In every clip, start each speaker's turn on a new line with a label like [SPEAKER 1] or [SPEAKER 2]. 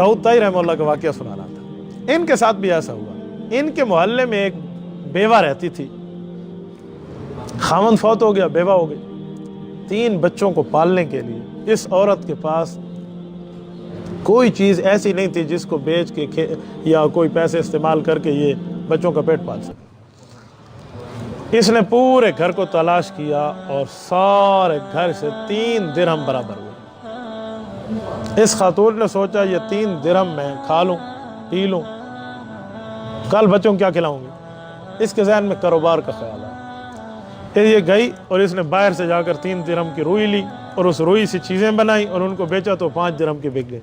[SPEAKER 1] दाऊद ताई रहमतुल्लाह का वाक़या सुना रहा था। इनके साथ भी ऐसा हुआ। इनके मोहल्ले में एक बेवा रहती थी, खामन फौत हो गया, बेवा हो गई। 3 बच्चों को पालने के लिए इस औरत के पास कोई चीज़ ऐसी नहीं थी जिसको बेच के या कोई पैसे इस्तेमाल करके ये बच्चों का पेट पाल सके। इसने पूरे घर को तलाश किया और सारे घर से 3 दिरहम बराबर हुए। इस खातून ने सोचा ये 3 दिरहम मैं खा लूँ, पी लूँ, कल बच्चों को क्या खिलाऊंगी। इसके जहन में कारोबार का ख्याल आया। ये गई और इसने बाहर से जाकर 3 दिरहम की रुई ली और उस रुई से चीज़ें बनाई और उनको बेचा तो 5 दिरहम की बिक गई।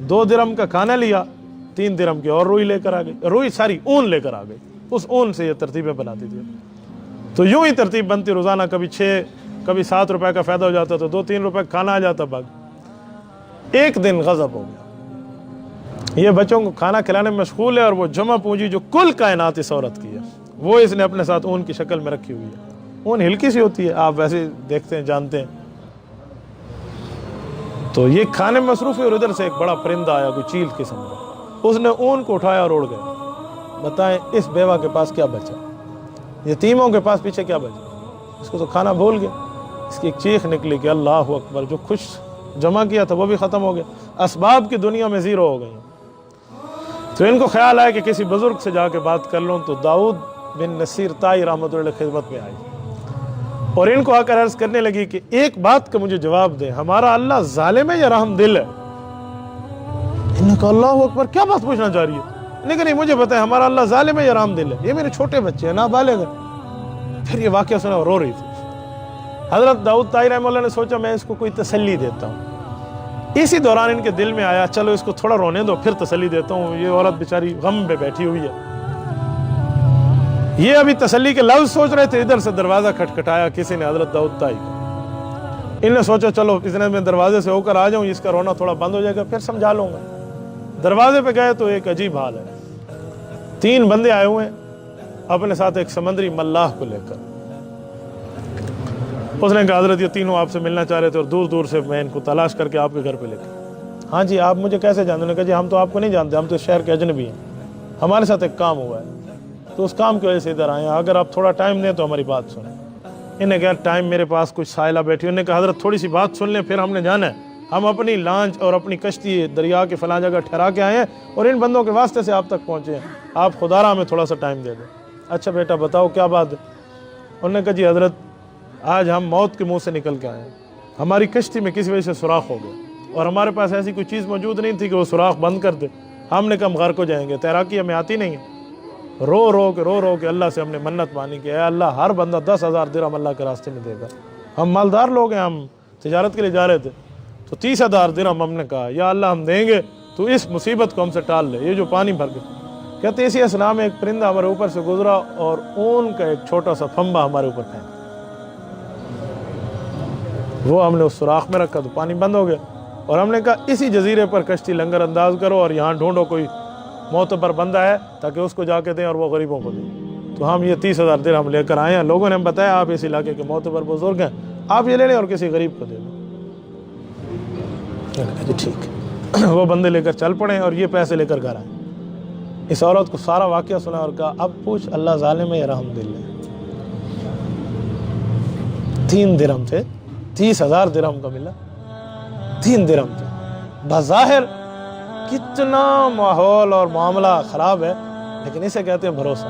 [SPEAKER 1] 2 दिरहम का खाना लिया, 3 दिरहम की और रुई लेकर आ गई, रुई सारी ऊन लेकर आ गई। उस ऊन से ये तरतीबें बनाती थी। तो यूं ही तरतीब बनती रोज़ाना, कभी 6 कभी 7 रुपए का फ़ायदा हो जाता, तो 2-3 रुपए खाना आ जाता बाग। एक दिन गज़ब हो गया, ये बच्चों को खाना खिलाने में मशगूल है और वो जमा पूंजी जो कुल कायनात इस औरत की है वो इसने अपने साथ ऊन की शक्ल में रखी हुई है। ऊन हल्की सी होती है, आप वैसे देखते हैं, जानते हैं। तो ये खाने में मसरूफ है और इधर से एक बड़ा परिंदा आया, कोई चील किस्म का, उसने ऊन को उठाया और उड़ गया। बताएं इस बेवा के पास क्या बचा, यतीमों के पास पीछे क्या बचा। इसको तो खाना भूल गया। इसकी एक चीख निकली कि अल्लाह अकबर, जो खुश जमा किया था वो भी ख़त्म हो गया, असबाब की दुनिया में ज़ीरो हो गई। तो इनको ख्याल आया कि किसी बुज़ुर्ग से जाके बात कर लूँ। तो दाऊद बिन नसीर ताई रहमतुल्लाह खिदमत में आई और इनको आकर अर्ज करने लगी कि एक बात का मुझे जवाब दें, हमारा अल्लाह जालिम है या रहम दिल है। इन्होंने कहा अल्लाह अकबर, क्या बात पूछना चाह रही है। लेकिन नहीं, मुझे बताए हमारा अल्लाह जालिम है या रहम दिल है। ये मेरे छोटे बच्चे हैं, नाबालिग हैं। फिर ये वाक़या सुना और रो रही थी। हज़रत दाऊद ताई रहमतुल्लाह ने सोचा मैं इसको कोई तसल्ली देता हूँ। इसी दौरान इनके दिल में आया चलो इसको थोड़ा रोने दो, फिर तसल्ली देता हूँ, ये औरत बेचारी गम में बैठी हुई है। ये अभी तसल्ली के लफ्ज़ सोच रहे थे, इधर से दरवाज़ा खटखटाया किसी ने, हज़रत दाऊद ताई को। इन्हें सोचा चलो इतने में दरवाजे से होकर आ जाऊँ, इसका रोना थोड़ा बंद हो जाएगा, फिर समझा लूँगा। दरवाजे पे गए तो एक अजीब हाल है। 3 बंदे आए हुए हैं अपने साथ एक समंदरी मल्लाह को लेकर। उसने कहा हज़रत ये तीनों आपसे मिलना चाह रहे थे और दूर दूर से मैं इनको तलाश करके आपके घर पे लेकर। हाँ जी, आप मुझे कैसे जानते? उन्होंने कहा जी हम तो आपको नहीं जानते, हम तो शहर के अजनबी हैं, हमारे साथ एक काम हुआ है तो उस काम की वजह से इधर आए हैं, अगर आप थोड़ा टाइम दें तो हमारी बात सुनें। इन्हें कहा टाइम मेरे पास, कुछ साइला बैठी। उन्होंने कहा हज़रत थोड़ी सी बात सुन लें, फिर हमने जाना है, हम अपनी लॉन्च और अपनी कश्ती दरिया के फलां जगह ठहरा के आए हैं और इन बंदों के वास्ते से आप तक पहुँचे हैं, आप खुदारा हमें थोड़ा सा टाइम दे दें। अच्छा बेटा बताओ क्या बात है। उन्होंने कहा जी हज़रत आज हम मौत के मुंह से निकल के आए हैं, हमारी कश्ती में किसी वजह से सुराख हो गया और हमारे पास ऐसी कोई चीज़ मौजूद नहीं थी कि वो सुराख बंद कर दे। हमने कहा हम गर्क हो जाएंगे, तैराकी हमें आती नहीं है। रो रो के अल्लाह से हमने मन्नत मानी कि अल्लाह हर बंदा 10,000 दिरहम अल्लाह के रास्ते में देगा। हम मालदार लोग हैं, हम तिजारत के लिए जा रहे थे, तो 30,000 दिरहम हमने कहा या अल्लाह हम देंगे तो इस मुसीबत को हमसे टाल ले, ये जो पानी भर गया। कहते इसी असना में एक परिंदा हमारे ऊपर से गुजरा और ऊन का एक छोटा सा फंबा हमारे ऊपर फेंका, वो हमने उस सुराख में रखा तो पानी बंद हो गया। और हमने कहा इसी जजीरे पर कश्ती लंगर अंदाज करो और यहाँ ढूंढो कोई मोतबर बंदा है ताकि उसको जाके दें और वो गरीबों को दें। तो हम ये 30,000 दिरहम लेकर आए हैं, लोगों ने हम बताया आप इस इलाके के मोतबर बुजुर्ग हैं, आप ये ले लें और किसी गरीब को दे दें। ठीक वो बंदे लेकर चल पड़े और ये पैसे लेकर घर आए। इस औरत को सारा वाक़या सुना और कहा अब पूछ अल्लाह ज़ालिम है या रहम दिल है। 3 दिरहम थे, 30,000 दिरहम का मिला, 3 दिरहम थे। बज़ाहिर कितना माहौल और मामला ख़राब है, लेकिन इसे कहते हैं भरोसा।